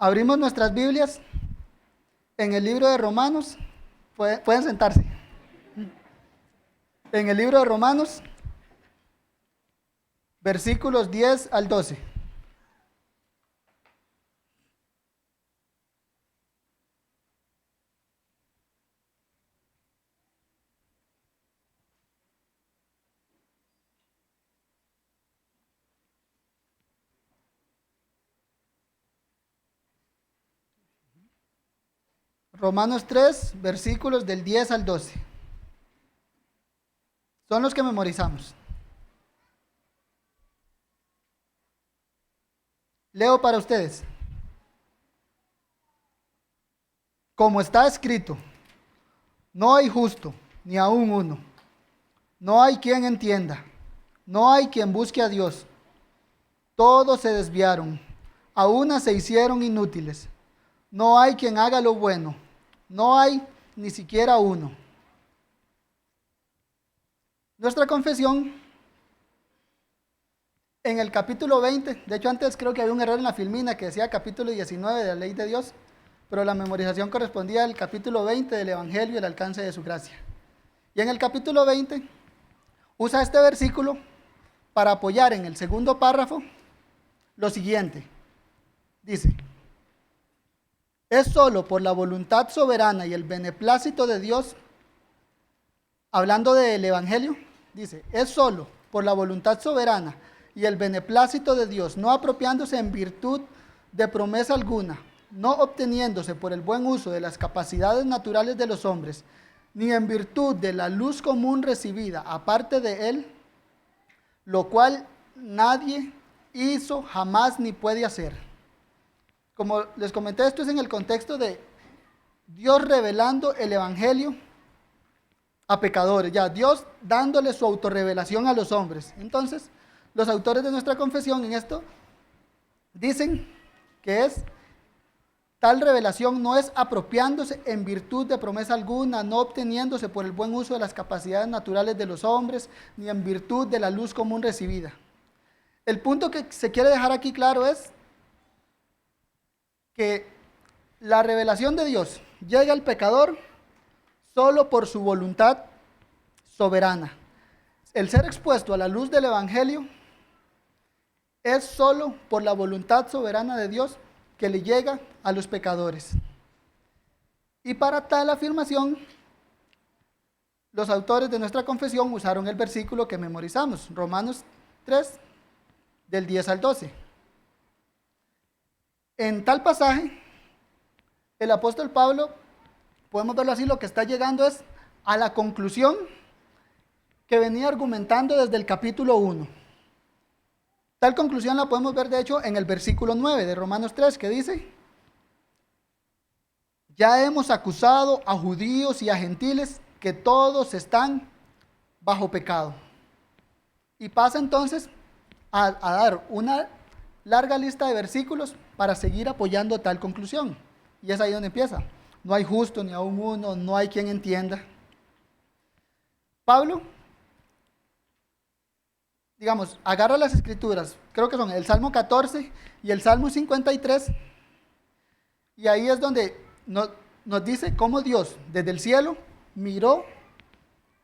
Abrimos nuestras Biblias en el libro de Romanos. Pueden sentarse. En el libro de Romanos, versículos 10 al 12. Romanos 3, versículos del 10 al 12. Son los que memorizamos. Leo para ustedes. Como está escrito, no hay justo, ni aun uno. No hay quien entienda. No hay quien busque a Dios. Todos se desviaron. A una se hicieron inútiles. No hay quien haga lo bueno. No hay ni siquiera uno. Nuestra confesión en el capítulo 20, de hecho antes creo que había un error en la filmina que decía capítulo 19 de la ley de Dios, pero la memorización correspondía al capítulo 20 del Evangelio y el alcance de su gracia. Y en el capítulo 20 usa este versículo para apoyar en el segundo párrafo lo siguiente. Dice: es solo por la voluntad soberana y el beneplácito de Dios, hablando del Evangelio, dice, es solo por la voluntad soberana y el beneplácito de Dios, no apropiándose en virtud de promesa alguna, no obteniéndose por el buen uso de las capacidades naturales de los hombres, ni en virtud de la luz común recibida aparte de él, lo cual nadie hizo jamás ni puede hacer. Como les comenté, esto es en el contexto de Dios revelando el Evangelio a pecadores, ya Dios dándole su autorrevelación a los hombres. Entonces, los autores de nuestra confesión en esto dicen que tal revelación no es apropiándose en virtud de promesa alguna, no obteniéndose por el buen uso de las capacidades naturales de los hombres, ni en virtud de la luz común recibida. El punto que se quiere dejar aquí claro es que la revelación de Dios llega al pecador solo por su voluntad soberana. El ser expuesto a la luz del Evangelio es solo por la voluntad soberana de Dios que le llega a los pecadores. Y para tal afirmación, los autores de nuestra confesión usaron el versículo que memorizamos, Romanos 3, del 10 al 12. En tal pasaje, el apóstol Pablo, podemos verlo así, lo que está llegando es a la conclusión que venía argumentando desde el capítulo 1. Tal conclusión la podemos ver, de hecho, en el versículo 9 de Romanos 3, que dice: ya hemos acusado a judíos y a gentiles que todos están bajo pecado. Y pasa entonces a dar una larga lista de versículos para seguir apoyando tal conclusión. Y es ahí donde empieza. No hay justo ni aun uno, no hay quien entienda. Pablo, digamos, agarra las escrituras, creo que son el Salmo 14 y el Salmo 53, y ahí es donde nos dice cómo Dios desde el cielo miró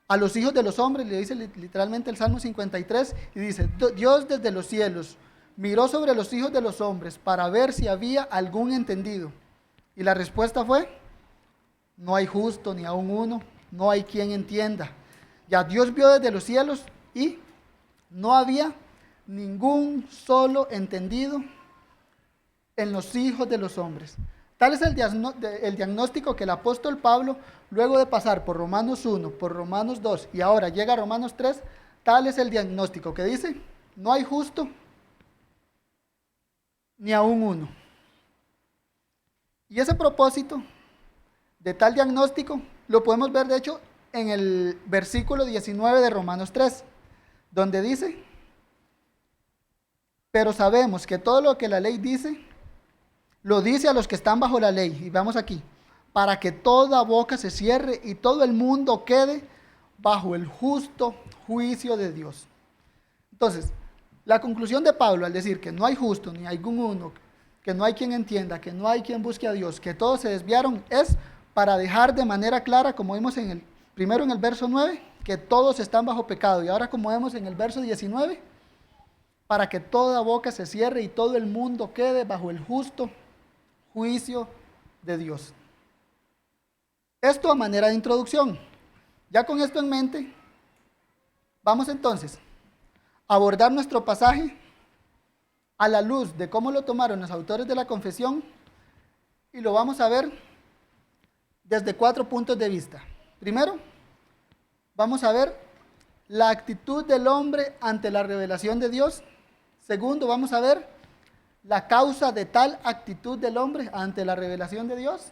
a los hijos de los hombres, le dice literalmente el Salmo 53, y dice, Dios desde los cielos miró sobre los hijos de los hombres para ver si había algún entendido. Y la respuesta fue, no hay justo ni aun uno, no hay quien entienda. Ya Dios vio desde los cielos y no había ningún solo entendido en los hijos de los hombres. Tal es el diagnóstico que el apóstol Pablo, luego de pasar por Romanos 1, por Romanos 2 y ahora llega a Romanos 3, tal es el diagnóstico que dice, no hay justo ni aun uno. Y ese propósito de tal diagnóstico lo podemos ver, de hecho, en el versículo 19 de Romanos 3, donde dice, pero sabemos que todo lo que la ley dice, lo dice a los que están bajo la ley. Y vamos aquí, para que toda boca se cierre y todo el mundo quede bajo el justo juicio de Dios. Entonces, la conclusión de Pablo al decir que no hay justo ni hay uno que no hay quien entienda, que no hay quien busque a Dios, que todos se desviaron, es para dejar de manera clara, como vimos primero en el verso 9, que todos están bajo pecado, y ahora como vemos en el verso 19, para que toda boca se cierre y todo el mundo quede bajo el justo juicio de Dios. Esto a manera de introducción. Ya con esto en mente, vamos entonces a abordar nuestro pasaje a la luz de cómo lo tomaron los autores de la confesión, y lo vamos a ver desde 4 puntos de vista. Primero, vamos a ver la actitud del hombre ante la revelación de Dios. Segundo, vamos a ver la causa de tal actitud del hombre ante la revelación de Dios.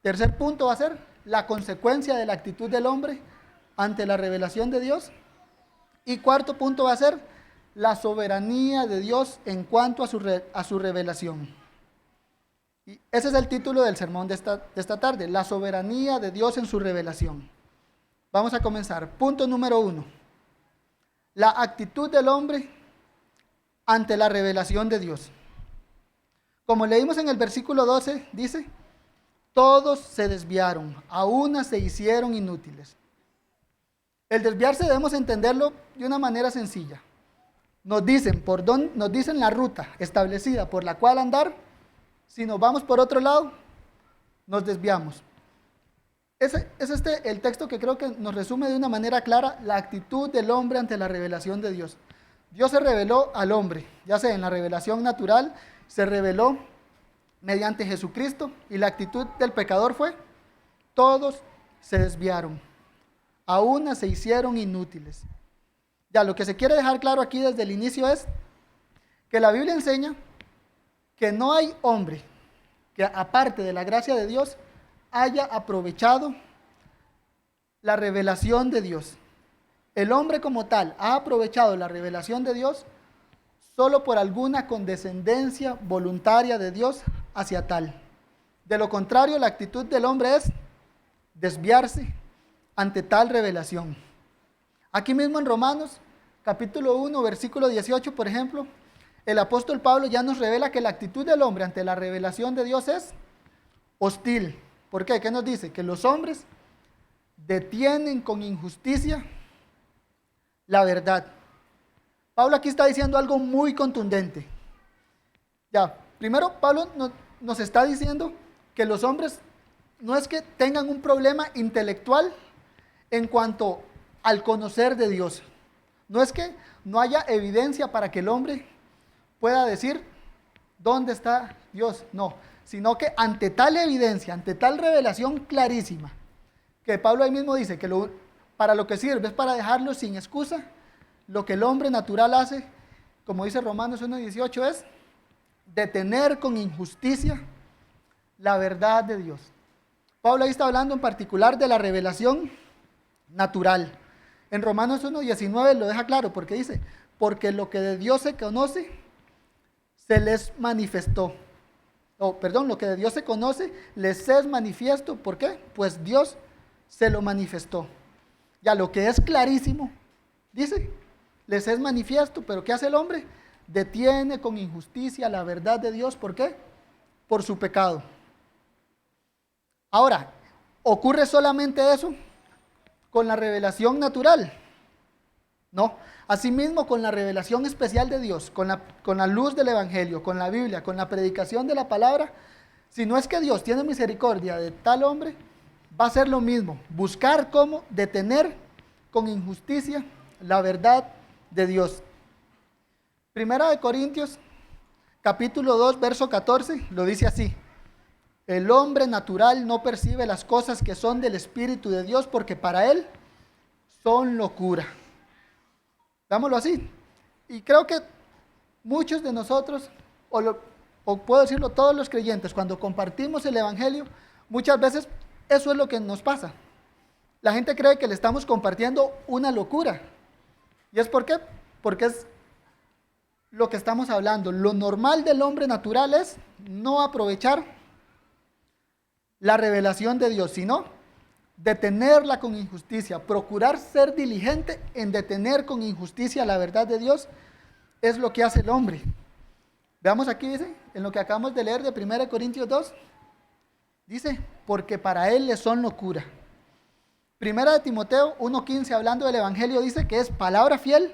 Tercer punto va a ser la consecuencia de la actitud del hombre ante la revelación de Dios. Y cuarto punto va a ser la soberanía de Dios en cuanto a su revelación. Y ese es el título del sermón de esta tarde, la soberanía de Dios en su revelación. Vamos a comenzar. Punto número 1. La actitud del hombre ante la revelación de Dios. Como leímos en el versículo 12, dice: todos se desviaron, a una se hicieron inútiles. El desviarse debemos entenderlo de una manera sencilla. Nos dicen nos dicen la ruta establecida por la cual andar. Si nos vamos por otro lado, nos desviamos. Es el texto que creo que nos resume de una manera clara la actitud del hombre ante la revelación de Dios. Dios se reveló al hombre, ya sea en la revelación natural, se reveló mediante Jesucristo, y la actitud del pecador fue: todos se desviaron, a una se hicieron inútiles. Ya, lo que se quiere dejar claro aquí desde el inicio es que la Biblia enseña que no hay hombre que, aparte de la gracia de Dios, haya aprovechado la revelación de Dios. El hombre como tal ha aprovechado la revelación de Dios solo por alguna condescendencia voluntaria de Dios hacia tal. De lo contrario, la actitud del hombre es desviarse ante tal revelación. Aquí mismo en Romanos, capítulo 1, versículo 18, por ejemplo, el apóstol Pablo ya nos revela que la actitud del hombre ante la revelación de Dios es hostil. ¿Por qué? ¿Qué nos dice? Que los hombres detienen con injusticia la verdad. Pablo aquí está diciendo algo muy contundente. Ya, primero Pablo nos está diciendo que los hombres no es que tengan un problema intelectual en cuanto al conocer de Dios. No es que no haya evidencia para que el hombre pueda decir dónde está Dios, no, sino que ante tal evidencia, ante tal revelación clarísima, que Pablo ahí mismo dice que para lo que sirve es para dejarlo sin excusa, lo que el hombre natural hace, como dice Romanos 1:18, es detener con injusticia la verdad de Dios. Pablo ahí está hablando en particular de la revelación natural. En Romanos 1:19 lo deja claro porque dice: porque lo que de Dios se conoce, se les manifestó. Lo que de Dios se conoce, les es manifiesto. ¿Por qué? Pues Dios se lo manifestó. Ya lo que es clarísimo, dice, les es manifiesto, pero ¿qué hace el hombre? Detiene con injusticia la verdad de Dios. ¿Por qué? Por su pecado. Ahora, ¿ocurre solamente eso con la revelación natural? No. Asimismo, con la revelación especial de Dios, con la luz del Evangelio, con la Biblia, con la predicación de la palabra, si no es que Dios tiene misericordia de tal hombre, va a ser lo mismo, buscar cómo detener con injusticia la verdad de Dios. Primera de Corintios, capítulo 2, verso 14, lo dice así: el hombre natural no percibe las cosas que son del Espíritu de Dios, porque para él son locura. Dámoslo así. Y creo que muchos de nosotros, o puedo decirlo todos los creyentes, cuando compartimos el Evangelio, muchas veces eso es lo que nos pasa. La gente cree que le estamos compartiendo una locura. ¿Y es por qué? Porque es lo que estamos hablando. Lo normal del hombre natural es no aprovechar la revelación de Dios, sino detenerla con injusticia. Procurar ser diligente en detener con injusticia la verdad de Dios es lo que hace el hombre. Veamos aquí, dice, en lo que acabamos de leer de 1 Corintios 2, dice, porque para él les son locura. Primera de Timoteo 1:15, hablando del Evangelio, dice que es palabra fiel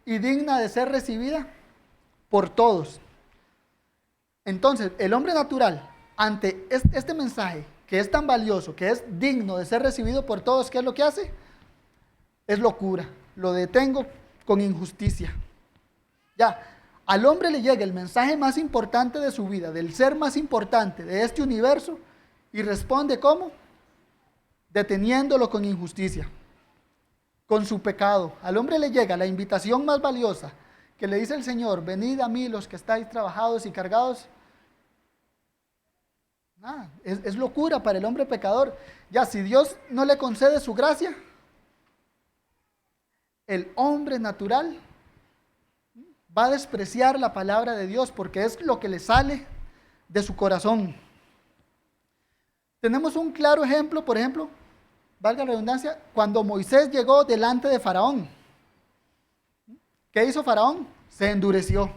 y digna de ser recibida por todos. Entonces, el hombre natural, ante este mensaje, que es tan valioso, que es digno de ser recibido por todos, ¿qué es lo que hace? Es locura, lo detengo con injusticia. Ya, al hombre le llega el mensaje más importante de su vida, del ser más importante de este universo, y responde ¿cómo? Deteniéndolo con injusticia, con su pecado. Al hombre le llega la invitación más valiosa, que le dice el Señor, venid a mí los que estáis trabajados y cargados. Nada, es locura para el hombre pecador. Ya, si Dios no le concede su gracia, el hombre natural va a despreciar la palabra de Dios porque es lo que le sale de su corazón. Tenemos un claro ejemplo, por ejemplo, valga la redundancia, cuando Moisés llegó delante de Faraón. ¿Qué hizo Faraón? Se endureció.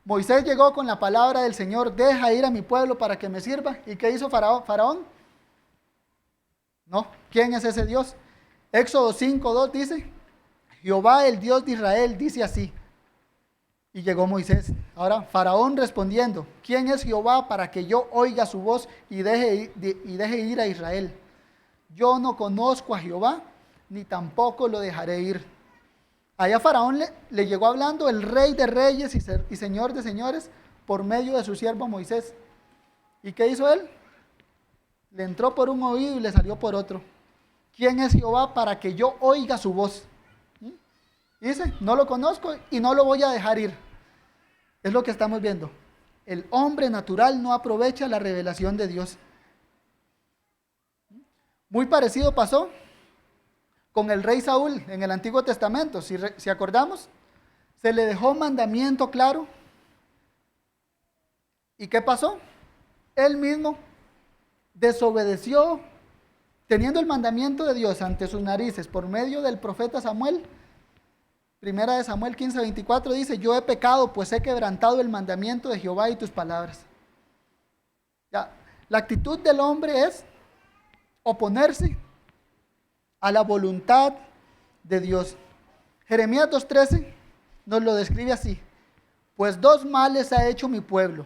Moisés llegó con la palabra del Señor, deja ir a mi pueblo para que me sirva. ¿Y qué hizo Faraón? No, ¿quién es ese Dios? Éxodo 5:2 dice, Jehová el Dios de Israel dice así. Y llegó Moisés. Ahora Faraón respondiendo, ¿quién es Jehová para que yo oiga su voz y deje ir a Israel? Yo no conozco a Jehová, ni tampoco lo dejaré ir. Allá Faraón le llegó hablando el rey de reyes y señor de señores por medio de su siervo Moisés. ¿Y qué hizo él? Le entró por un oído y le salió por otro. ¿Quién es Jehová para que yo oiga su voz? Dice, no lo conozco y no lo voy a dejar ir. Es lo que estamos viendo. El hombre natural no aprovecha la revelación de Dios. Muy parecido pasó con el rey Saúl en el Antiguo Testamento. Si acordamos, se le dejó mandamiento claro. ¿Y qué pasó? Él mismo desobedeció, teniendo el mandamiento de Dios ante sus narices por medio del profeta Samuel. Primera de Samuel 15:24 dice, yo he pecado, pues he quebrantado el mandamiento de Jehová y tus palabras. Ya, la actitud del hombre es oponerse a la voluntad de Dios. Jeremías 2:13 nos lo describe así, pues dos males ha hecho mi pueblo,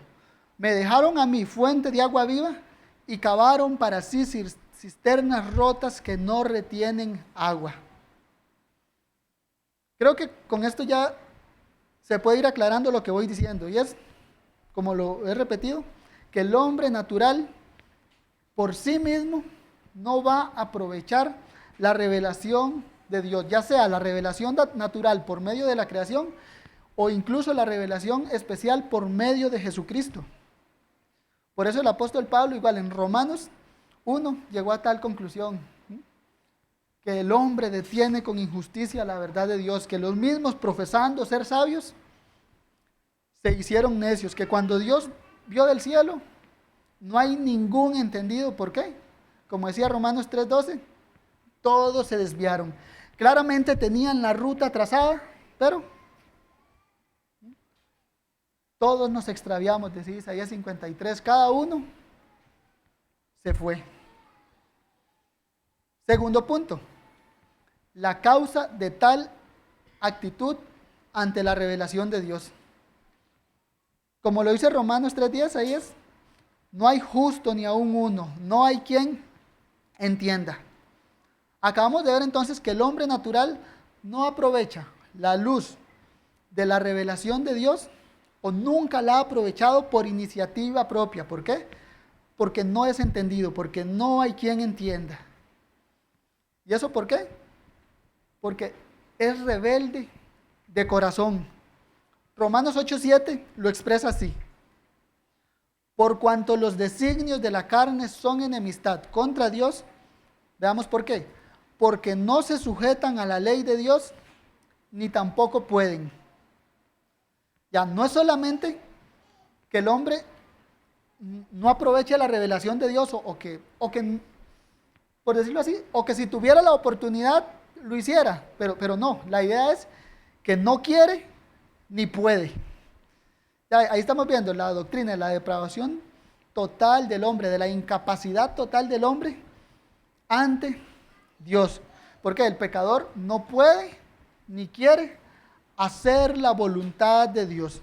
me dejaron a mí fuente de agua viva y cavaron para sí cisternas rotas que no retienen agua. Creo que con esto ya se puede ir aclarando lo que voy diciendo, y es, como lo he repetido, que el hombre natural por sí mismo no va a aprovechar la revelación de Dios, ya sea la revelación natural por medio de la creación o incluso la revelación especial por medio de Jesucristo. Por eso el apóstol Pablo, igual en Romanos 1, llegó a tal conclusión, que el hombre detiene con injusticia la verdad de Dios, que los mismos profesando ser sabios se hicieron necios, que cuando Dios vio del cielo no hay ningún entendido. ¿Por qué? Como decía Romanos 3:12, todos se desviaron. Claramente tenían la ruta trazada, pero todos nos extraviamos, decía Isaías 53, cada uno se fue. Segundo punto, la causa de tal actitud ante la revelación de Dios. Como lo dice Romanos 3:10, ahí es, no hay justo ni aún uno, no hay quien entienda. Acabamos de ver entonces que el hombre natural no aprovecha la luz de la revelación de Dios o nunca la ha aprovechado por iniciativa propia. ¿Por qué? Porque no es entendido, porque no hay quien entienda. ¿Y eso por qué? Porque es rebelde de corazón. Romanos 8:7 lo expresa así. Por cuanto los designios de la carne son enemistad contra Dios, veamos por qué. Porque no se sujetan a la ley de Dios, ni tampoco pueden. Ya no es solamente que el hombre no aproveche la revelación de Dios o que, por decirlo así, o que si tuviera la oportunidad lo hiciera, pero no, la idea es que no quiere ni puede. Ya, ahí estamos viendo la doctrina de la depravación total del hombre, de la incapacidad total del hombre ante Dios. Porque el pecador no puede ni quiere hacer la voluntad de Dios.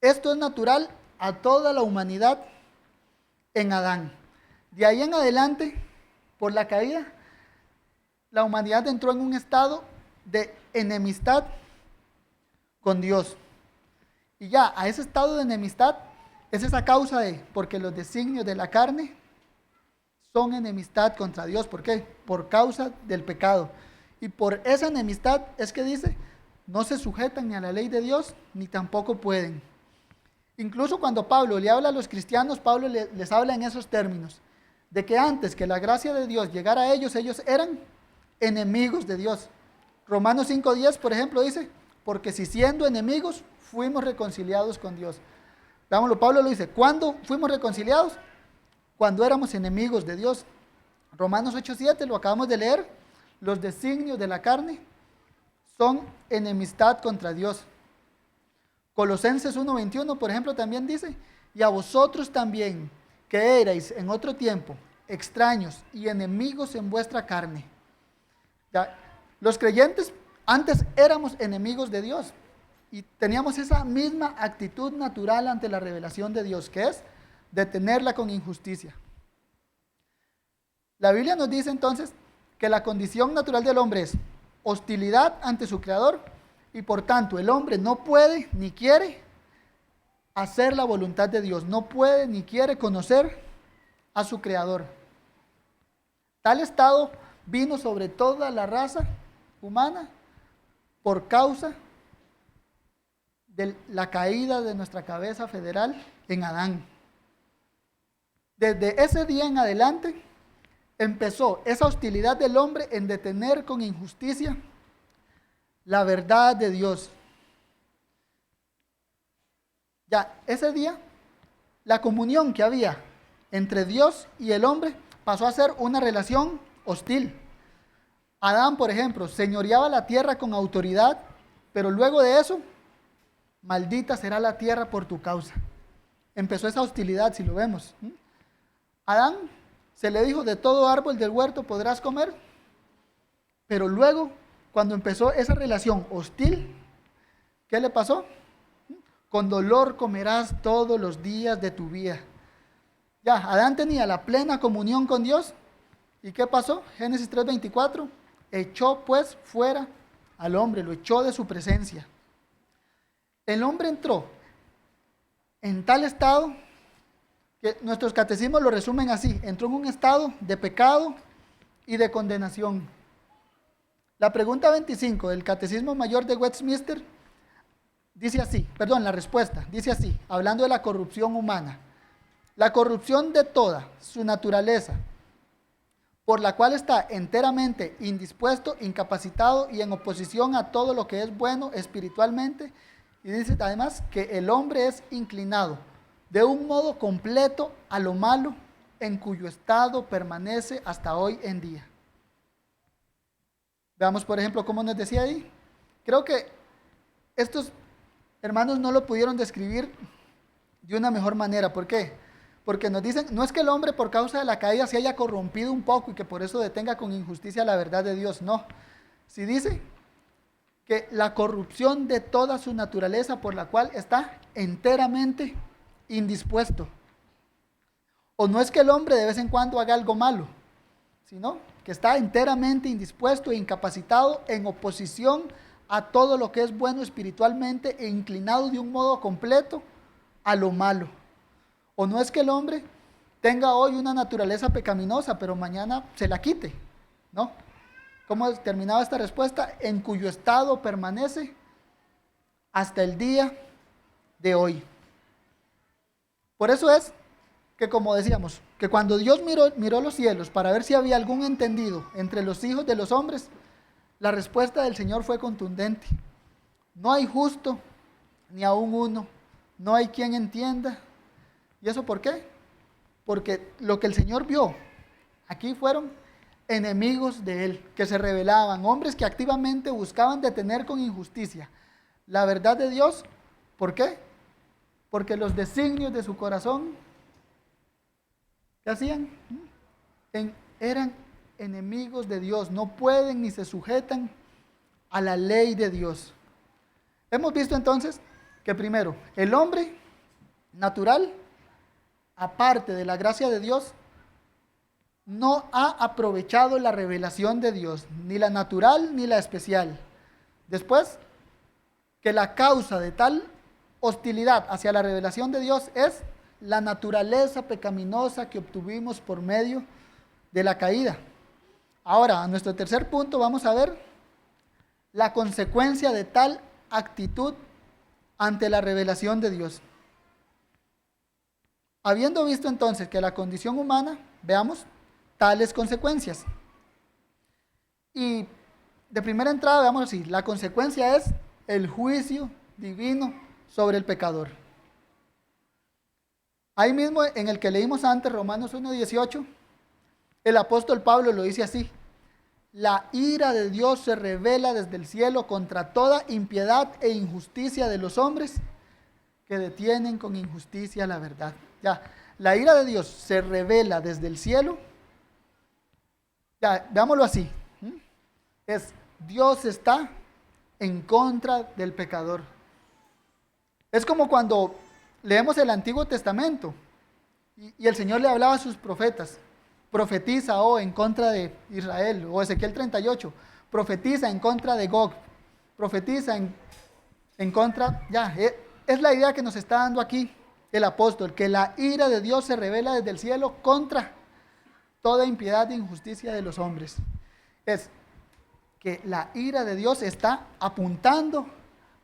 Esto es natural a toda la humanidad en Adán. De ahí en adelante, por la caída, la humanidad entró en un estado de enemistad con Dios. Y ya a ese estado de enemistad es esa causa de, porque los designios de la carne son enemistad contra Dios. ¿Por qué? Por causa del pecado. Y por esa enemistad es que dice, no se sujetan ni a la ley de Dios, ni tampoco pueden. Incluso cuando Pablo le habla a los cristianos, Pablo les habla en esos términos, de que antes que la gracia de Dios llegara a ellos, ellos eran enemigos de Dios. Romanos 5:10, por ejemplo, dice, porque si siendo enemigos, fuimos reconciliados con Dios. Veámoslo, Pablo lo dice, ¿cuándo fuimos reconciliados? Cuando éramos enemigos de Dios. Romanos 8:7, lo acabamos de leer, los designios de la carne son enemistad contra Dios. Colosenses 1:21, por ejemplo, también dice, y a vosotros también, que erais en otro tiempo extraños y enemigos en vuestra carne. Ya, los creyentes antes éramos enemigos de Dios y teníamos esa misma actitud natural ante la revelación de Dios, que es detenerla con injusticia. La Biblia nos dice entonces que la condición natural del hombre es hostilidad ante su Creador y por tanto el hombre no puede ni quiere hacer la voluntad de Dios, no puede ni quiere conocer a su Creador. Tal estado vino sobre toda la raza humana por causa de la caída de nuestra cabeza federal en Adán. Desde ese día en adelante empezó esa hostilidad del hombre en detener con injusticia la verdad de Dios. Ya ese día, la comunión que había entre Dios y el hombre pasó a ser una relación hostil. Adán, por ejemplo, señoreaba la tierra con autoridad, pero luego de eso, maldita será la tierra por tu causa. Empezó esa hostilidad, si lo vemos. Adán se le dijo, de todo árbol del huerto podrás comer, pero luego, cuando empezó esa relación hostil, ¿qué le pasó? Con dolor comerás todos los días de tu vida. Ya, Adán tenía la plena comunión con Dios. ¿Y qué pasó? Génesis 3:24, echó pues fuera al hombre, lo echó de su presencia. El hombre entró en tal estado que nuestros catecismos lo resumen así, entró en un estado de pecado y de condenación. La pregunta 25 del Catecismo Mayor de Westminster dice así, la respuesta dice así, hablando de la corrupción humana. La corrupción de toda su naturaleza, por la cual está enteramente indispuesto, incapacitado y en oposición a todo lo que es bueno espiritualmente. Y dice además que el hombre es inclinado de un modo completo a lo malo, en cuyo estado permanece hasta hoy en día. Veamos, por ejemplo, cómo nos decía ahí. Creo que estos hermanos no lo pudieron describir de una mejor manera. ¿Por qué? Porque nos dicen, no es que el hombre por causa de la caída se haya corrompido un poco y que por eso detenga con injusticia la verdad de Dios. No. Si dice que la corrupción de toda su naturaleza por la cual está enteramente indispuesto. O no es que el hombre de vez en cuando haga algo malo, sino que está enteramente indispuesto e incapacitado en oposición a todo lo que es bueno espiritualmente e inclinado de un modo completo a lo malo. O no es que el hombre tenga hoy una naturaleza pecaminosa, pero mañana se la quite, ¿no? ¿Cómo terminaba esta respuesta? En cuyo estado permanece hasta el día de hoy. Por eso es que, como decíamos, que cuando Dios miró los cielos para ver si había algún entendido entre los hijos de los hombres, la respuesta del Señor fue contundente. No hay justo, ni aún uno, no hay quien entienda. ¿Y eso por qué? Porque lo que el Señor vio aquí fueron enemigos de Él, que se rebelaban, hombres que activamente buscaban detener con injusticia la verdad de Dios. ¿Por qué? porque los designios de su corazón, ¿qué hacían? Eran enemigos de Dios, no pueden ni se sujetan a la ley de Dios. Hemos visto entonces que primero, el hombre natural, aparte de la gracia de Dios, no ha aprovechado la revelación de Dios, ni la natural ni la especial. Después, que la causa de tal hostilidad hacia la revelación de Dios es la naturaleza pecaminosa que obtuvimos por medio de la caída. Ahora, a nuestro tercer punto vamos a ver la consecuencia de tal actitud ante la revelación de Dios. Habiendo visto entonces que la condición humana, veamos tales consecuencias. Y de primera entrada, veamos así, la consecuencia es el juicio divino sobre el pecador. Ahí mismo en el que leímos antes, Romanos 1:18, el apóstol Pablo lo dice así: la ira de Dios se revela desde el cielo contra toda impiedad e injusticia de los hombres que detienen con injusticia la verdad. Ya, la ira de Dios se revela desde el cielo. Ya, veámoslo así. Es Dios está en contra del pecador. Es como cuando leemos el Antiguo Testamento y el Señor le hablaba a sus profetas. Profetiza en contra de Israel, o Ezequiel 38, profetiza en contra de Gog, profetiza en contra, es la idea que nos está dando aquí el apóstol, que la ira de Dios se revela desde el cielo contra toda impiedad e injusticia de los hombres. Es que la ira de Dios está apuntando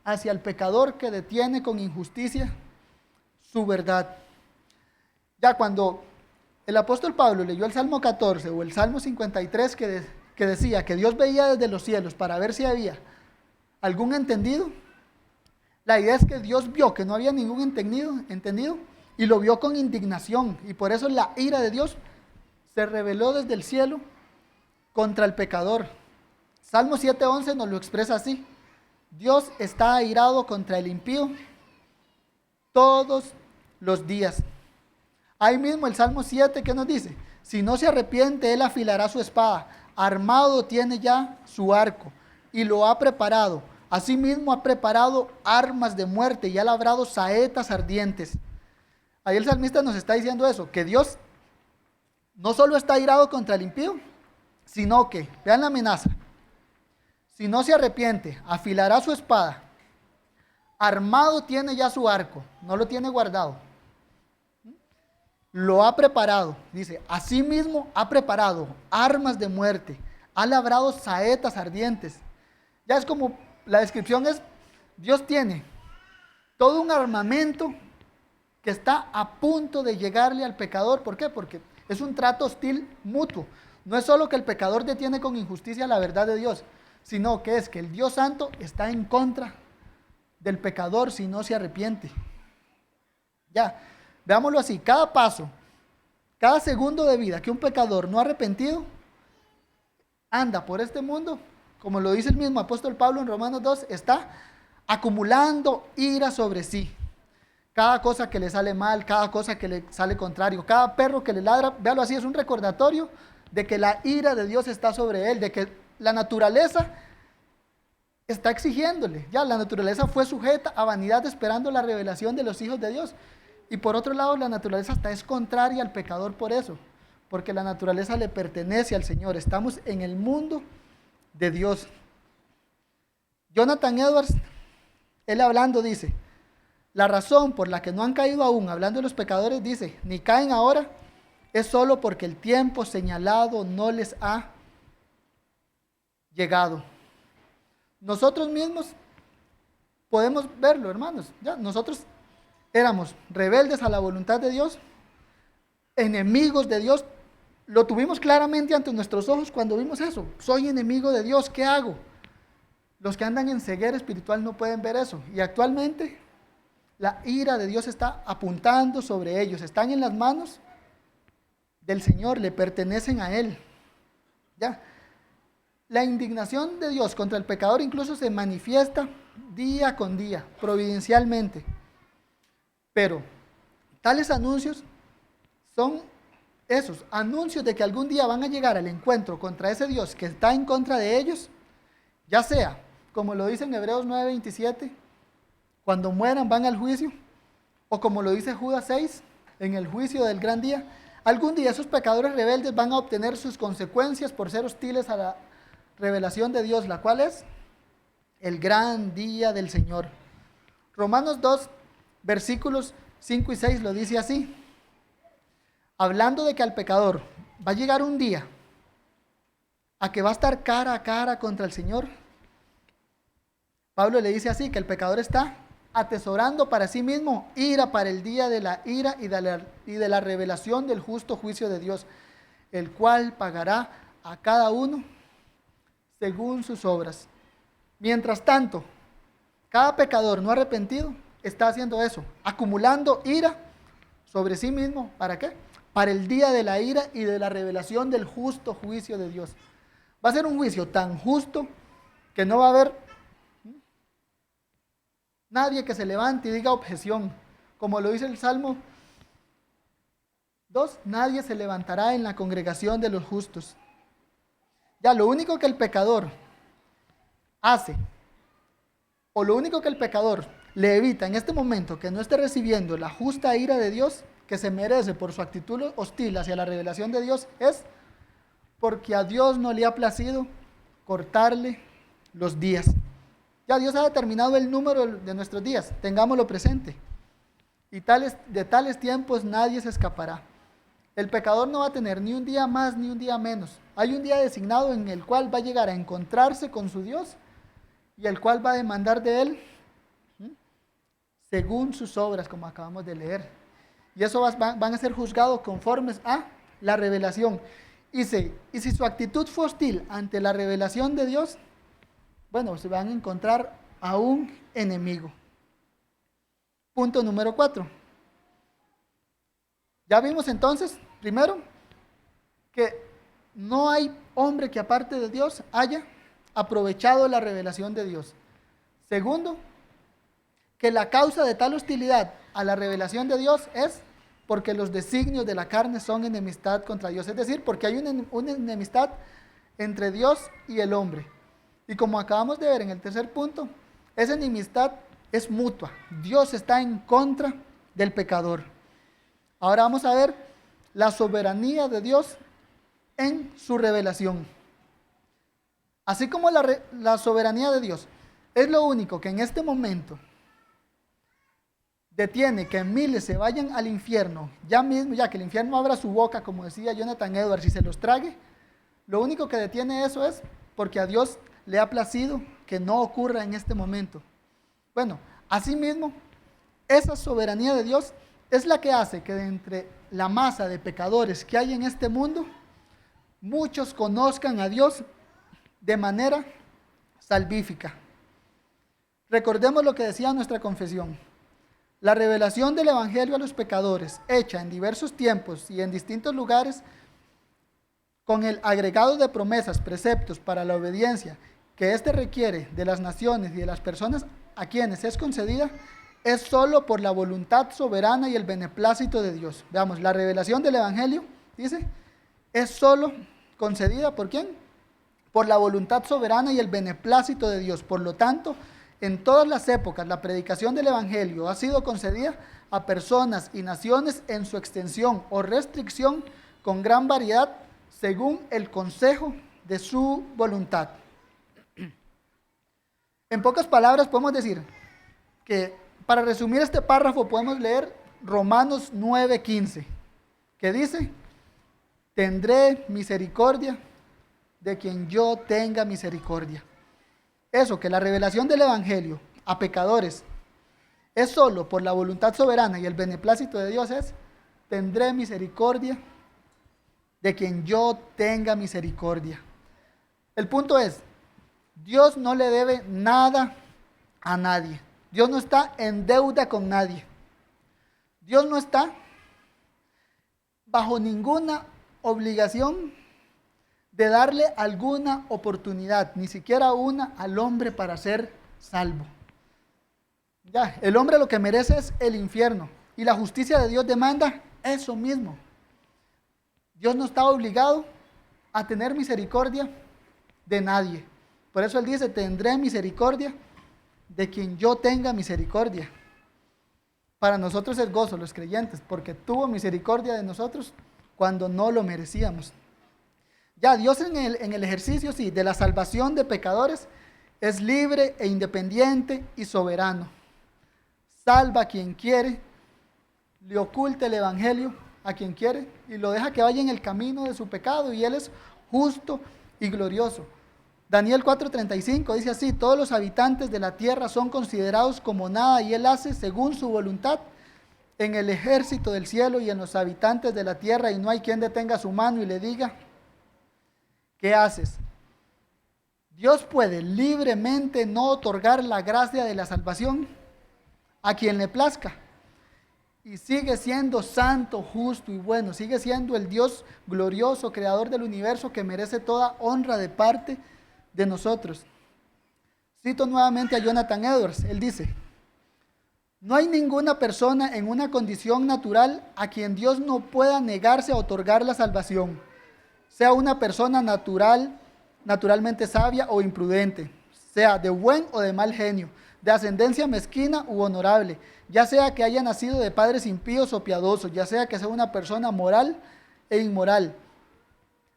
hacia el pecador que detiene con injusticia su verdad. Ya cuando el apóstol Pablo leyó el Salmo 14 o el Salmo 53 que decía que Dios veía desde los cielos para ver si había algún entendido, la idea es que Dios vio que no había ningún entendido y lo vio con indignación, y por eso la ira de Dios se reveló desde el cielo contra el pecador. Salmo 7:11 nos lo expresa así: Dios está airado contra el impío todos los días. Ahí mismo el Salmo 7, ¿qué nos dice? Si no se arrepiente, él afilará su espada, armado tiene ya su arco y lo ha preparado. Asimismo ha preparado armas de muerte y ha labrado saetas ardientes. Ahí el salmista nos está diciendo eso, que Dios no solo está airado contra el impío, sino que, vean la amenaza, si no se arrepiente, afilará su espada, armado tiene ya su arco, no lo tiene guardado, lo ha preparado, dice, asimismo ha preparado armas de muerte, ha labrado saetas ardientes. Ya es como, la descripción es, Dios tiene todo un armamento que está a punto de llegarle al pecador. ¿Por qué? Porque es un trato hostil mutuo. No es solo que el pecador detiene con injusticia la verdad de Dios, sino que es que el Dios Santo está en contra del pecador si no se arrepiente. Ya, veámoslo así, cada paso, cada segundo de vida que un pecador no arrepentido anda por este mundo, como lo dice el mismo apóstol Pablo en Romanos 2, está acumulando ira sobre sí. Cada cosa que le sale mal, cada cosa que le sale contrario, cada perro que le ladra, véalo así, es un recordatorio de que la ira de Dios está sobre él, de que la naturaleza está exigiéndole. Ya la naturaleza fue sujeta a vanidad esperando la revelación de los hijos de Dios. Y por otro lado, la naturaleza hasta es contraria al pecador por eso, porque la naturaleza le pertenece al Señor. Estamos en el mundo de Dios. Jonathan Edwards, él hablando dice, la razón por la que no han caído aún, hablando de los pecadores, dice, ni caen ahora, es solo porque el tiempo señalado no les ha llegado. Nosotros mismos podemos verlo, hermanos. Ya, nosotros éramos rebeldes a la voluntad de Dios, enemigos de Dios. Lo tuvimos claramente ante nuestros ojos cuando vimos eso. Soy enemigo de Dios, ¿qué hago? Los que andan en ceguera espiritual no pueden ver eso. Y actualmente la ira de Dios está apuntando sobre ellos. Están en las manos del Señor, le pertenecen a Él. Ya. La indignación de Dios contra el pecador incluso se manifiesta día con día, providencialmente. Pero tales anuncios son esos anuncios de que algún día van a llegar al encuentro contra ese Dios que está en contra de ellos, ya sea, como lo dice en Hebreos 9:27, cuando mueran van al juicio, o como lo dice Judas 6, en el juicio del gran día. Algún día esos pecadores rebeldes van a obtener sus consecuencias por ser hostiles a la revelación de Dios, la cual es el gran día del Señor. Romanos 2, versículos 5 y 6 lo dice así, hablando de que al pecador va a llegar un día a que va a estar cara a cara contra el Señor. Pablo le dice así, que el pecador está atesorando para sí mismo ira para el día de la ira y de la revelación del justo juicio de Dios, el cual pagará a cada uno según sus obras. Mientras tanto, cada pecador no arrepentido está haciendo eso, acumulando ira sobre sí mismo. ¿Para qué? Para el día de la ira y de la revelación del justo juicio de Dios. Va a ser un juicio tan justo que no va a haber nadie que se levante y diga objeción. Como lo dice el Salmo 2, nadie se levantará en la congregación de los justos. Ya, lo único que el pecador hace, o lo único que el pecador le evita en este momento que no esté recibiendo la justa ira de Dios, que se merece por su actitud hostil hacia la revelación de Dios, es porque a Dios no le ha placido cortarle los días. Ya Dios ha determinado el número de nuestros días, tengámoslo presente. Y de tales tiempos nadie se escapará. El pecador no va a tener ni un día más ni un día menos. Hay un día designado en el cual va a llegar a encontrarse con su Dios y el cual va a demandar de él según sus obras, como acabamos de leer. Y eso van a ser juzgados conformes a la revelación. Y si su actitud fue hostil ante la revelación de Dios, bueno, se van a encontrar a un enemigo. Punto número 4. Ya vimos entonces, primero, que no hay hombre que aparte de Dios haya aprovechado la revelación de Dios. Segundo, que la causa de tal hostilidad a la revelación de Dios es porque los designios de la carne son enemistad contra Dios. Es decir, porque hay una enemistad entre Dios y el hombre. Y como acabamos de ver en el tercer punto, esa enemistad es mutua. Dios está en contra del pecador. Ahora vamos a ver la soberanía de Dios en su revelación. Así como la soberanía de Dios es lo único que en este momento detiene que miles se vayan al infierno, ya mismo, ya que el infierno abra su boca, como decía Jonathan Edwards, y se los trague, lo único que detiene eso es porque a Dios le ha placido que no ocurra en este momento. Bueno, asimismo, esa soberanía de Dios es la que hace que de entre la masa de pecadores que hay en este mundo, muchos conozcan a Dios de manera salvífica. Recordemos lo que decía nuestra confesión. La revelación del Evangelio a los pecadores, hecha en diversos tiempos y en distintos lugares, con el agregado de promesas, preceptos para la obediencia que éste requiere de las naciones y de las personas a quienes es concedida, es solo por la voluntad soberana y el beneplácito de Dios. Veamos, la revelación del Evangelio, dice, es solo concedida ¿por quién? Por la voluntad soberana y el beneplácito de Dios. Por lo tanto, en todas las épocas, la predicación del Evangelio ha sido concedida a personas y naciones en su extensión o restricción con gran variedad según el consejo de su voluntad. En pocas palabras podemos decir que para resumir este párrafo podemos leer Romanos 9:15, que dice, tendré misericordia de quien yo tenga misericordia. Eso, que la revelación del Evangelio a pecadores es solo por la voluntad soberana y el beneplácito de Dios es, tendré misericordia de quien yo tenga misericordia. El punto es, Dios no le debe nada a nadie. Dios no está en deuda con nadie. Dios no está bajo ninguna obligación de darle alguna oportunidad, ni siquiera una, al hombre para ser salvo. Ya, el hombre lo que merece es el infierno. Y la justicia de Dios demanda eso mismo. Dios no está obligado a tener misericordia de nadie. Por eso Él dice, tendré misericordia de quien yo tenga misericordia. Para nosotros es gozo, los creyentes, porque tuvo misericordia de nosotros cuando no lo merecíamos. Ya Dios en el ejercicio, sí, de la salvación de pecadores, es libre e independiente y soberano. Salva a quien quiere, le oculta el evangelio a quien quiere y lo deja que vaya en el camino de su pecado, y Él es justo y glorioso. Daniel 4:35 dice así: todos los habitantes de la tierra son considerados como nada, y Él hace según su voluntad en el ejército del cielo y en los habitantes de la tierra, y no hay quien detenga su mano y le diga, ¿qué haces? Dios puede libremente no otorgar la gracia de la salvación a quien le plazca, y sigue siendo santo, justo y bueno. Sigue siendo el Dios glorioso, creador del universo, que merece toda honra de parte de nosotros. Cito nuevamente a Jonathan Edwards. Él dice: no hay ninguna persona en una condición natural a quien Dios no pueda negarse a otorgar la salvación, sea una persona naturalmente sabia o imprudente, sea de buen o de mal genio, de ascendencia mezquina u honorable, ya sea que haya nacido de padres impíos o piadosos, ya sea que sea una persona moral e inmoral.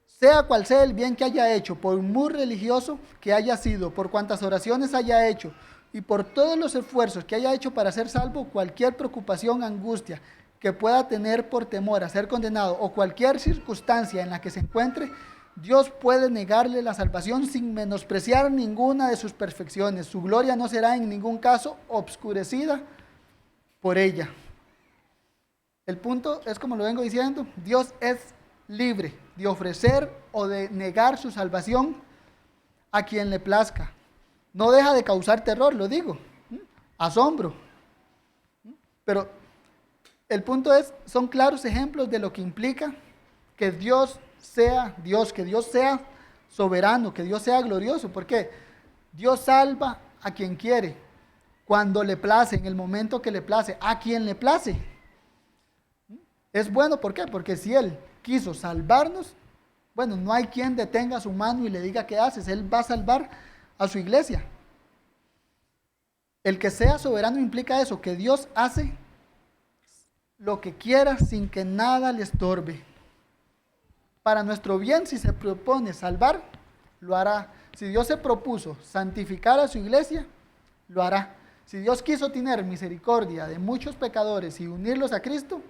Sea cual sea el bien que haya hecho, por muy religioso que haya sido, por cuantas oraciones haya hecho y por todos los esfuerzos que haya hecho para ser salvo, cualquier preocupación, angustia que pueda tener por temor a ser condenado o cualquier circunstancia en la que se encuentre, Dios puede negarle la salvación sin menospreciar ninguna de sus perfecciones. Su gloria no será en ningún caso obscurecida por ella. El punto es, como lo vengo diciendo, Dios es libre de ofrecer o de negar su salvación a quien le plazca. No deja de causar terror, lo digo, asombro. Pero el punto es, son claros ejemplos de lo que implica que Dios sea Dios, que Dios sea soberano, que Dios sea glorioso. Porque Dios salva a quien quiere, cuando le place, en el momento que le place, a quien le place. Es bueno, ¿por qué? Porque si Él quiso salvarnos, bueno, no hay quien detenga su mano y le diga qué haces. Él va a salvar a su iglesia. El que sea soberano implica eso, que Dios hace lo que quiera sin que nada le estorbe. Para nuestro bien, si se propone salvar, lo hará. Si Dios se propuso santificar a su iglesia, lo hará. Si Dios quiso tener misericordia de muchos pecadores y unirlos a Cristo,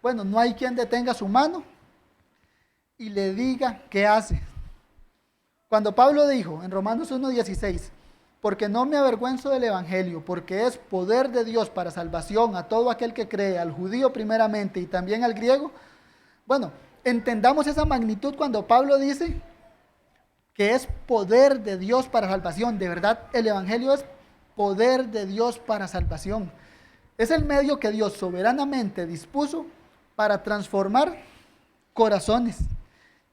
bueno, no hay quien detenga su mano y le diga qué hace. Cuando Pablo dijo en Romanos 1:16, porque no me avergüenzo del evangelio, porque es poder de Dios para salvación a todo aquel que cree, al judío primeramente y también al griego. Bueno, entendamos esa magnitud cuando Pablo dice que es poder de Dios para salvación. De verdad, el evangelio es poder de Dios para salvación. Es el medio que Dios soberanamente dispuso para transformar corazones.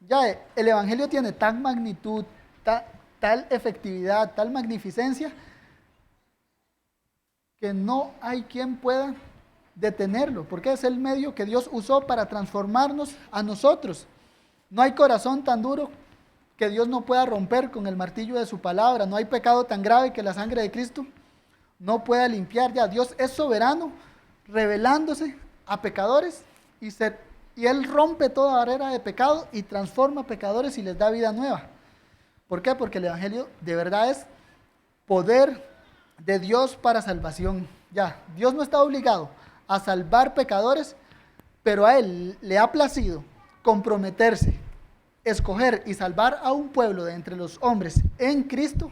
Ya el evangelio tiene tal magnitud, tal efectividad, tal magnificencia, que no hay quien pueda detenerlo, porque es el medio que Dios usó para transformarnos a nosotros. No hay corazón tan duro que Dios no pueda romper con el martillo de su palabra. No hay pecado tan grave que la sangre de Cristo no pueda limpiar. Ya Dios es soberano, revelándose a pecadores, y Él rompe toda barrera de pecado y transforma a pecadores y les da vida nueva. ¿Por qué? Porque el evangelio de verdad es poder de Dios para salvación. Ya, Dios no está obligado a salvar pecadores, pero a Él le ha placido comprometerse, escoger y salvar a un pueblo de entre los hombres en Cristo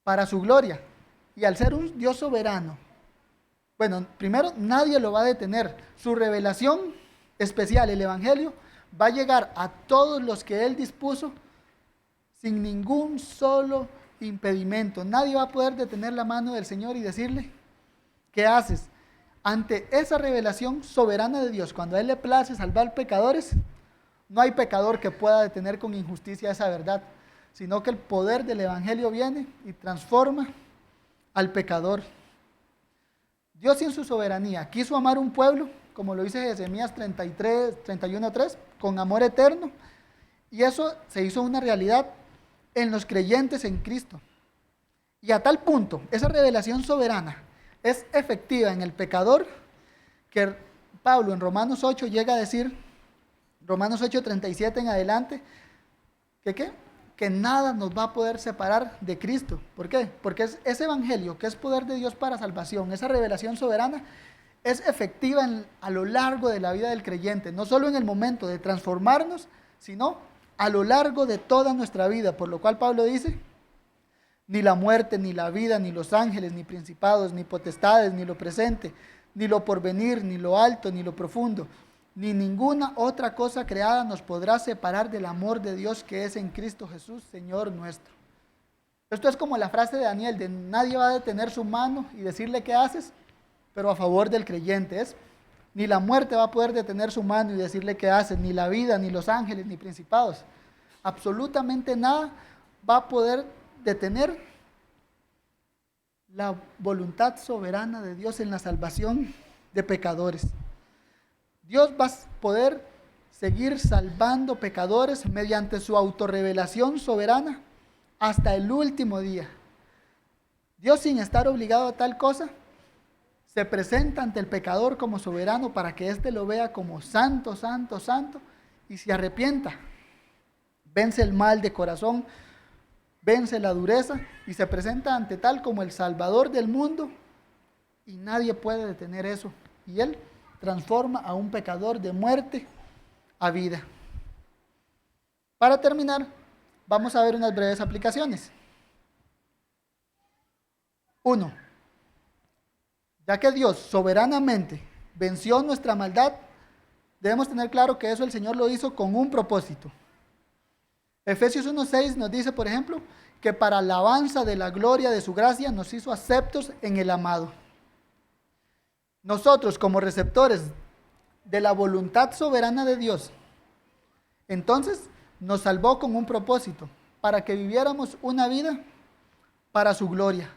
para su gloria. Y al ser un Dios soberano, bueno, primero nadie lo va a detener. Su revelación especial, el evangelio, va a llegar a todos los que Él dispuso sin ningún solo impedimento. Nadie va a poder detener la mano del Señor y decirle, ¿qué haces? Ante esa revelación soberana de Dios, cuando a Él le place salvar pecadores, no hay pecador que pueda detener con injusticia esa verdad, sino que el poder del evangelio viene y transforma al pecador. Dios en su soberanía quiso amar un pueblo, como lo dice Jeremías 33, 31:3, con amor eterno, y eso se hizo una realidad en los creyentes en Cristo. Y a tal punto, esa revelación soberana es efectiva en el pecador, que Pablo en Romanos 8 llega a decir, Romanos 8:37 en adelante, que nada nos va a poder separar de Cristo. ¿Por qué? Porque ese evangelio, que es poder de Dios para salvación, esa revelación soberana, es efectiva a lo largo de la vida del creyente, no solo en el momento de transformarnos, sino a lo largo de toda nuestra vida, por lo cual Pablo dice, ni la muerte, ni la vida, ni los ángeles, ni principados, ni potestades, ni lo presente, ni lo porvenir, ni lo alto, ni lo profundo, ni ninguna otra cosa creada nos podrá separar del amor de Dios que es en Cristo Jesús, Señor nuestro. Esto es como la frase de Daniel, de nadie va a detener su mano y decirle qué haces, pero a favor del creyente es, ni la muerte va a poder detener su mano y decirle qué haces, ni la vida, ni los ángeles, ni principados. Absolutamente nada va a poder detener la voluntad soberana de Dios en la salvación de pecadores. Dios va a poder seguir salvando pecadores mediante su autorrevelación soberana hasta el último día. Dios, sin estar obligado a tal cosa, se presenta ante el pecador como soberano para que éste lo vea como santo, santo, santo y se arrepienta. Vence el mal de corazón, vence la dureza y se presenta ante tal como el Salvador del mundo, y nadie puede detener eso. Y Él transforma a un pecador de muerte a vida. Para terminar, vamos a ver unas breves aplicaciones. 1. Ya que Dios soberanamente venció nuestra maldad, debemos tener claro que eso el Señor lo hizo con un propósito. Efesios 1:6 nos dice, por ejemplo, que para alabanza de la gloria de su gracia nos hizo aceptos en el amado. Nosotros, como receptores de la voluntad soberana de Dios, entonces nos salvó con un propósito, para que viviéramos una vida para su gloria,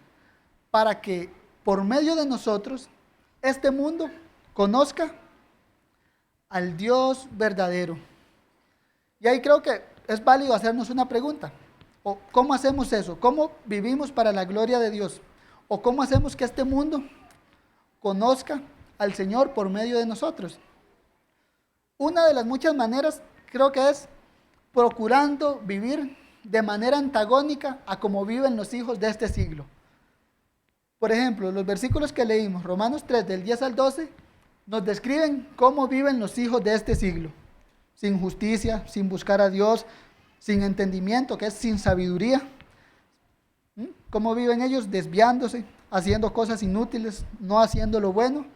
para que por medio de nosotros este mundo conozca al Dios verdadero. Y ahí creo que es válido hacernos una pregunta. ¿O cómo hacemos eso? ¿Cómo vivimos para la gloria de Dios? ¿O cómo hacemos que este mundo conozca al Señor por medio de nosotros? Una de las muchas maneras creo que es procurando vivir de manera antagónica a como viven los hijos de este siglo. Por ejemplo, los versículos que leímos, Romanos 3, del 10 al 12, nos describen cómo viven los hijos de este siglo. Sin justicia, sin buscar a Dios, sin entendimiento, que es sin sabiduría. Cómo viven ellos desviándose, haciendo cosas inútiles, no haciendo lo bueno.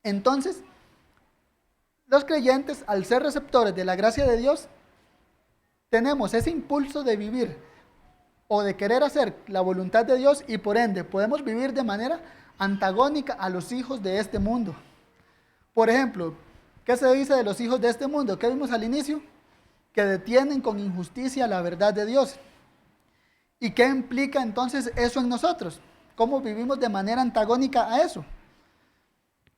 Entonces, los creyentes, al ser receptores de la gracia de Dios, tenemos ese impulso de vivir o de querer hacer la voluntad de Dios, y por ende podemos vivir de manera antagónica a los hijos de este mundo. Por ejemplo, ¿qué se dice de los hijos de este mundo? ¿Qué vimos al inicio? Que detienen con injusticia la verdad de Dios. ¿Y qué implica entonces eso en nosotros? ¿Cómo vivimos de manera antagónica a eso?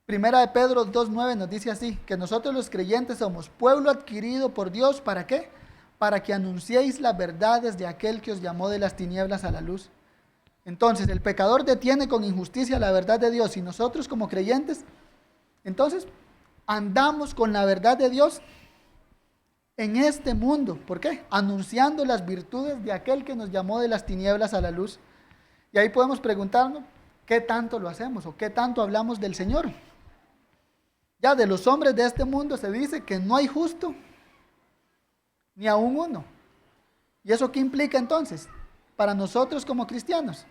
Primera de Pedro 2:9 nos dice así, que nosotros los creyentes somos pueblo adquirido por Dios, ¿para qué? Para que anunciéis las verdades de aquel que os llamó de las tinieblas a la luz. Entonces, el pecador detiene con injusticia la verdad de Dios, y nosotros como creyentes, entonces, andamos con la verdad de Dios en este mundo. ¿Por qué? Anunciando las virtudes de aquel que nos llamó de las tinieblas a la luz. Y ahí podemos preguntarnos, ¿qué tanto lo hacemos o qué tanto hablamos del Señor? Ya de los hombres de este mundo se dice que no hay justo, ni aún uno. ¿Y eso qué implica entonces para nosotros como cristianos?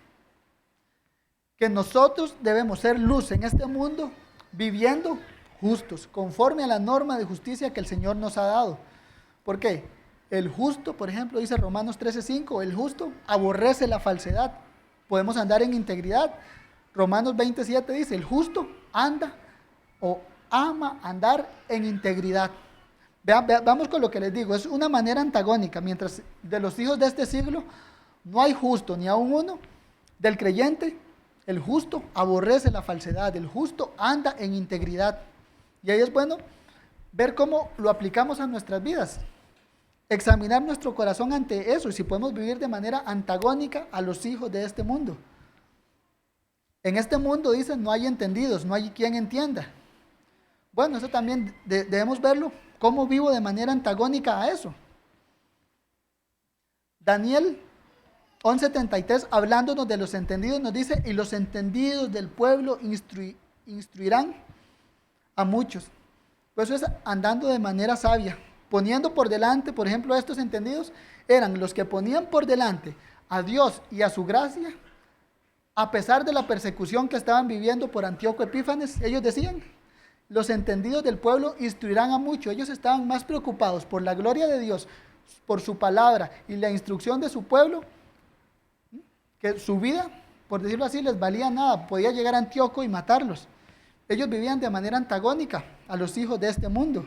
Que nosotros debemos ser luz en este mundo, viviendo justos, conforme a la norma de justicia que el Señor nos ha dado. ¿Por qué? El justo, por ejemplo, dice Romanos 13:5, el justo aborrece la falsedad. Podemos andar en integridad. Romanos 27 dice, el justo anda o ama andar en integridad. Vamos con lo que les digo, es una manera antagónica. Mientras de los hijos de este siglo no hay justo ni aún uno, del creyente El justo aborrece la falsedad, el justo anda en integridad. Y ahí es bueno ver cómo lo aplicamos a nuestras vidas. Examinar nuestro corazón ante eso y si podemos vivir de manera antagónica a los hijos de este mundo. En este mundo, dicen, no hay entendidos, no hay quien entienda. Bueno, eso también debemos verlo, cómo vivo de manera antagónica a eso. Daniel 11:33, hablándonos de los entendidos, nos dice, y los entendidos del pueblo instruirán a muchos. Pues eso es andando de manera sabia, poniendo por delante, por ejemplo, estos entendidos, eran los que ponían por delante a Dios y a su gracia, a pesar de la persecución que estaban viviendo por Antíoco Epífanes. Ellos decían, los entendidos del pueblo instruirán a muchos. Ellos estaban más preocupados por la gloria de Dios, por su palabra y la instrucción de su pueblo, que su vida, por decirlo así, les valía nada. Podía llegar a Antíoco y matarlos. Ellos vivían de manera antagónica a los hijos de este mundo.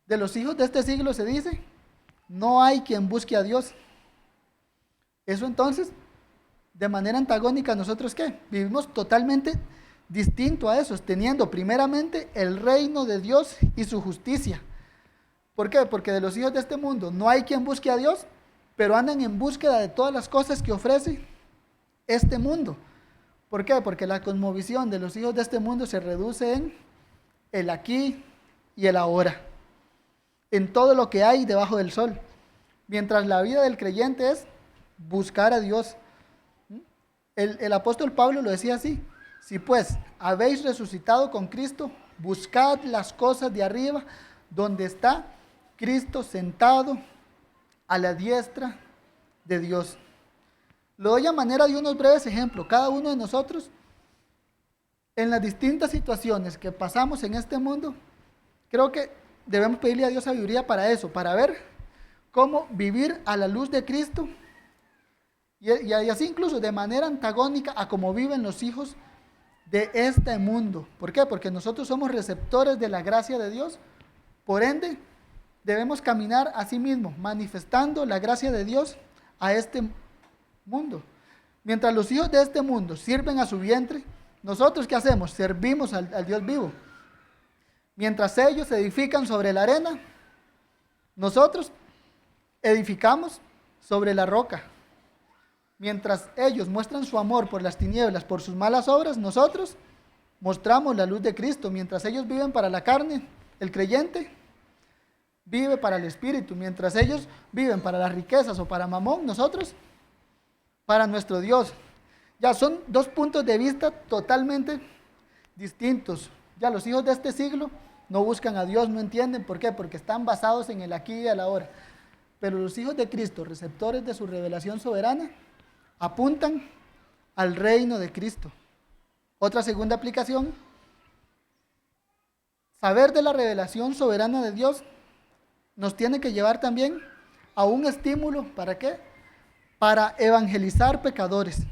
De los hijos de este siglo se dice, no hay quien busque a Dios. Eso entonces, de manera antagónica, ¿nosotros qué? Vivimos totalmente distinto a esos, teniendo primeramente el reino de Dios y su justicia. ¿Por qué? Porque de los hijos de este mundo no hay quien busque a Dios, pero andan en búsqueda de todas las cosas que ofrece este mundo. ¿Por qué? Porque la cosmovisión de los hijos de este mundo se reduce en el aquí y el ahora, en todo lo que hay debajo del sol, mientras la vida del creyente es buscar a Dios. El apóstol Pablo lo decía así, si pues habéis resucitado con Cristo, buscad las cosas de arriba, donde está Cristo sentado a la diestra de Dios. Lo doy a manera de unos breves ejemplos. Cada uno de nosotros, en las distintas situaciones que pasamos en este mundo, creo que debemos pedirle a Dios sabiduría para eso, para ver cómo vivir a la luz de Cristo y así incluso de manera antagónica a cómo viven los hijos de este mundo. ¿Por qué? Porque nosotros somos receptores de la gracia de Dios, por ende debemos caminar a sí mismos, manifestando la gracia de Dios a este mundo. Mientras los hijos de este mundo sirven a su vientre, nosotros ¿qué hacemos? Servimos al Dios vivo. Mientras ellos edifican sobre la arena, nosotros edificamos sobre la roca. Mientras ellos muestran su amor por las tinieblas, por sus malas obras, nosotros mostramos la luz de Cristo. Mientras ellos viven para la carne, el creyente vive para el Espíritu. Mientras ellos viven para las riquezas o para Mamón, nosotros para nuestro Dios. Ya son dos puntos de vista totalmente distintos. Ya los hijos de este siglo no buscan a Dios, no entienden. ¿Por qué? Porque están basados en el aquí y el ahora. Pero los hijos de Cristo, receptores de su revelación soberana, apuntan al reino de Cristo. Otra segunda aplicación, saber de la revelación soberana de Dios nos tiene que llevar también a un estímulo, ¿para qué? Para evangelizar pecadores.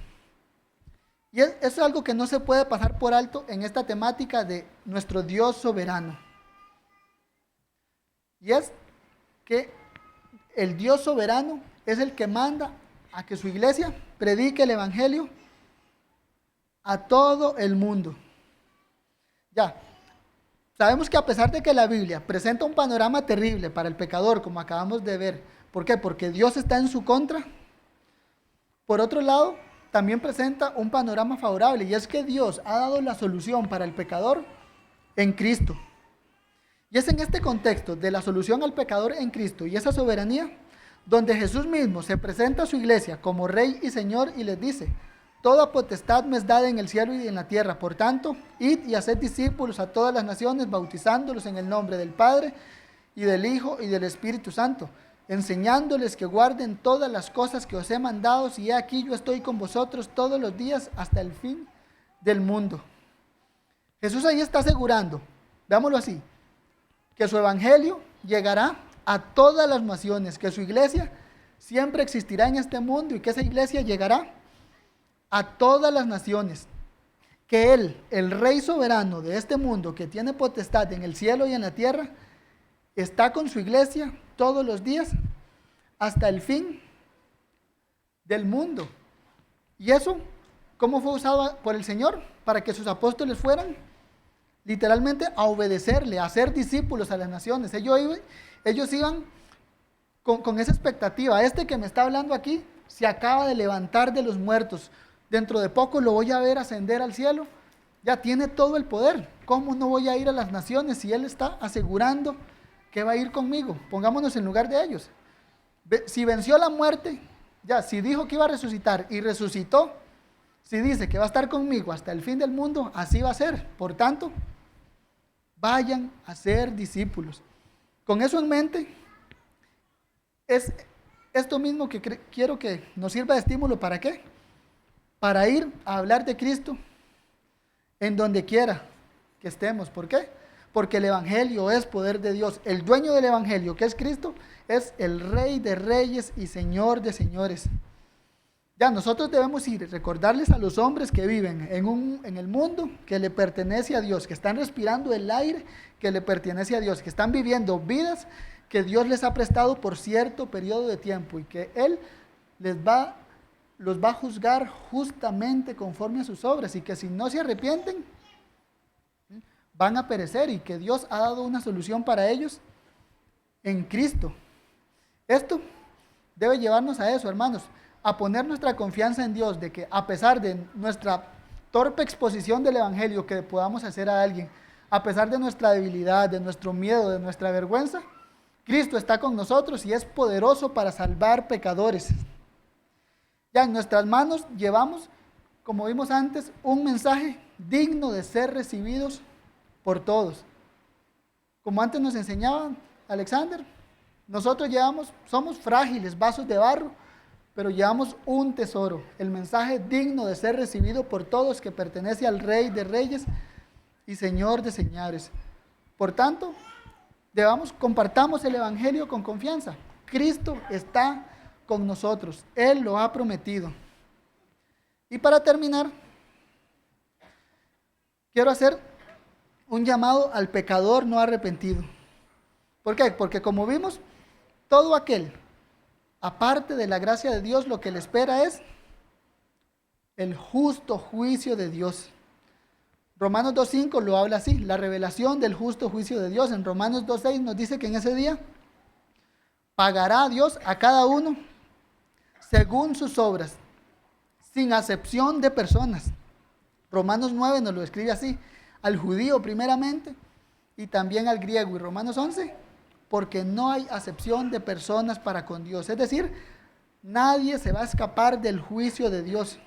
Y es algo que no se puede pasar por alto en esta temática de nuestro Dios soberano. Y es que el Dios soberano es el que manda a que su iglesia predique el evangelio a todo el mundo. Ya, sabemos que a pesar de que la Biblia presenta un panorama terrible para el pecador, como acabamos de ver, ¿por qué? Porque Dios está en su contra. Por otro lado, también presenta un panorama favorable, y es que Dios ha dado la solución para el pecador en Cristo. Y es en este contexto de la solución al pecador en Cristo y esa soberanía, donde Jesús mismo se presenta a su iglesia como Rey y Señor y les dice: toda potestad me es dada en el cielo y en la tierra, por tanto, id y haced discípulos a todas las naciones, bautizándolos en el nombre del Padre y del Hijo y del Espíritu Santo, enseñándoles que guarden todas las cosas que os he mandado, y he aquí yo estoy con vosotros todos los días hasta el fin del mundo. Jesús ahí está asegurando, veámoslo así, que su evangelio llegará a todas las naciones, que su iglesia siempre existirá en este mundo y que esa iglesia llegará a todas las naciones, que Él, el Rey soberano de este mundo, que tiene potestad en el cielo y en la tierra, está con su iglesia todos los días hasta el fin del mundo. Y eso ¿Cómo fue usado por el Señor? Para que sus apóstoles fueran literalmente a obedecerle, a ser discípulos a las naciones. Ellos iban con esa expectativa. Este que me está hablando aquí se acaba de levantar de los muertos. Dentro de poco lo voy a ver ascender al cielo. Ya tiene todo el poder. ¿Cómo no voy a ir a las naciones si Él está asegurando que va a ir conmigo? Pongámonos en lugar de ellos. Si venció la muerte, ya, si dijo que iba a resucitar y resucitó, si dice que va a estar conmigo hasta el fin del mundo, así va a ser. Por tanto, vayan a ser discípulos. Con eso en mente, es esto mismo que quiero que nos sirva de estímulo. ¿Para qué? Para ir a hablar de Cristo en donde quiera que estemos. ¿Por qué? Porque el Evangelio es poder de Dios. El dueño del Evangelio, que es Cristo, es el Rey de reyes y Señor de señores. Ya nosotros debemos ir, recordarles a los hombres que viven en el mundo que le pertenece a Dios, que están respirando el aire que le pertenece a Dios, que están viviendo vidas que Dios les ha prestado por cierto periodo de tiempo y que Él los va a juzgar justamente conforme a sus obras, y que si no se arrepienten van a perecer, y que Dios ha dado una solución para ellos en Cristo. Esto debe llevarnos a eso, hermanos, a poner nuestra confianza en Dios, de que a pesar de nuestra torpe exposición del Evangelio que podamos hacer a alguien, a pesar de nuestra debilidad, de nuestro miedo, de nuestra vergüenza, Cristo está con nosotros y es poderoso para salvar pecadores. Ya en nuestras manos llevamos, como vimos antes, un mensaje digno de ser recibidos por todos. Como antes nos enseñaba Alexander, nosotros somos frágiles, vasos de barro, pero llevamos un tesoro, el mensaje digno de ser recibido por todos, que pertenece al Rey de reyes y Señor de señores. Por tanto, compartamos el Evangelio con confianza. Cristo está con nosotros, Él lo ha prometido. Y para terminar, quiero hacer un llamado al pecador no arrepentido. ¿Por qué? Porque como vimos, todo aquel, aparte de la gracia de Dios, lo que le espera es el justo juicio de Dios. Romanos 2.5 lo habla así, la revelación del justo juicio de Dios. En Romanos 2.6 nos dice que en ese día pagará a Dios a cada uno según sus obras, sin acepción de personas. Romanos 9 nos lo escribe así, al judío primeramente y también al griego. Y Romanos 11, porque no hay acepción de personas para con Dios. Es decir, nadie se va a escapar del juicio de Dios.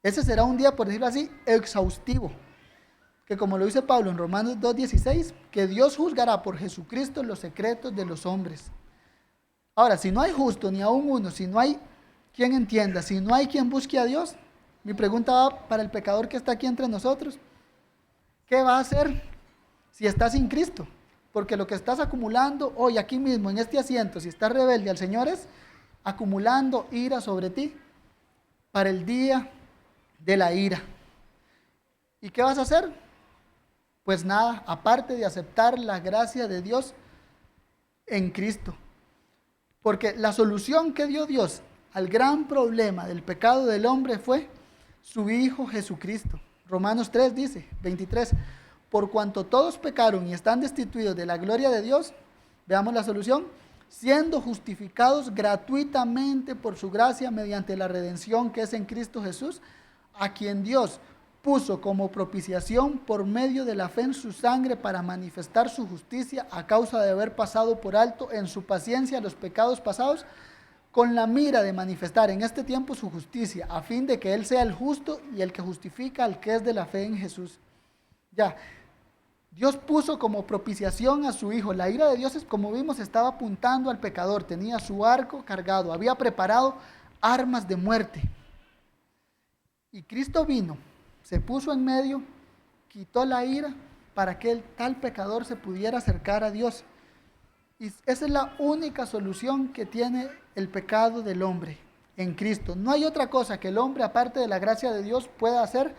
Ese será un día, por decirlo así, exhaustivo, que como lo dice Pablo en Romanos 2.16, que Dios juzgará por Jesucristo los secretos de los hombres. Ahora, si no hay justo ni aún uno, si no hay quien entienda, si no hay quien busque a Dios, mi pregunta va para el pecador que está aquí entre nosotros. ¿Qué va a hacer si estás sin Cristo? Porque lo que estás acumulando hoy aquí mismo en este asiento, si estás rebelde al Señor, es acumulando ira sobre ti para el día de la ira. ¿Y qué vas a hacer? Pues nada, aparte de aceptar la gracia de Dios en Cristo. Porque la solución que dio Dios al gran problema del pecado del hombre fue su Hijo Jesucristo. Romanos 3 dice, 23, por cuanto todos pecaron y están destituidos de la gloria de Dios, veamos la solución, siendo justificados gratuitamente por su gracia mediante la redención que es en Cristo Jesús, a quien Dios puso como propiciación por medio de la fe en su sangre para manifestar su justicia a causa de haber pasado por alto en su paciencia los pecados pasados, con la mira de manifestar en este tiempo su justicia, a fin de que Él sea el justo y el que justifica al que es de la fe en Jesús. Ya, Dios puso como propiciación a su Hijo. La ira de Dios, como vimos, estaba apuntando al pecador, tenía su arco cargado, había preparado armas de muerte. Y Cristo vino, se puso en medio, quitó la ira para que el tal pecador se pudiera acercar a Dios. Y esa es la única solución que tiene el pecado del hombre en Cristo. No hay otra cosa que el hombre, aparte de la gracia de Dios, pueda hacer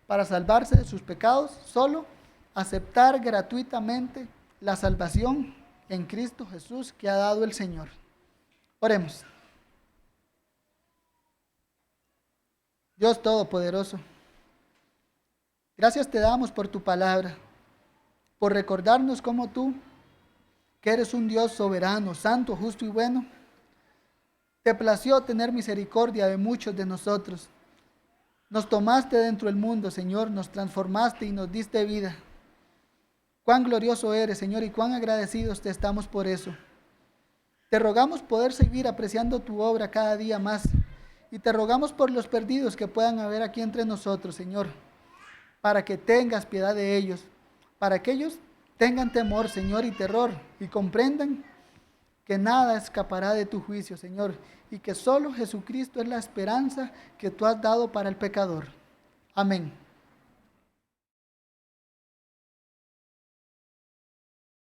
para salvarse de sus pecados, solo aceptar gratuitamente la salvación en Cristo Jesús que ha dado el Señor. Oremos. Dios Todopoderoso, gracias te damos por tu palabra, por recordarnos como tú, que eres un Dios soberano, santo, justo y bueno. Te plació tener misericordia de muchos de nosotros. Nos tomaste dentro del mundo, Señor, nos transformaste y nos diste vida. Cuán glorioso eres, Señor, y cuán agradecidos te estamos por eso. Te rogamos poder seguir apreciando tu obra cada día más. Y te rogamos por los perdidos que puedan haber aquí entre nosotros, Señor, para que tengas piedad de ellos, para que ellos tengan temor, Señor, y terror, y comprendan que nada escapará de tu juicio, Señor, y que solo Jesucristo es la esperanza que tú has dado para el pecador. Amén.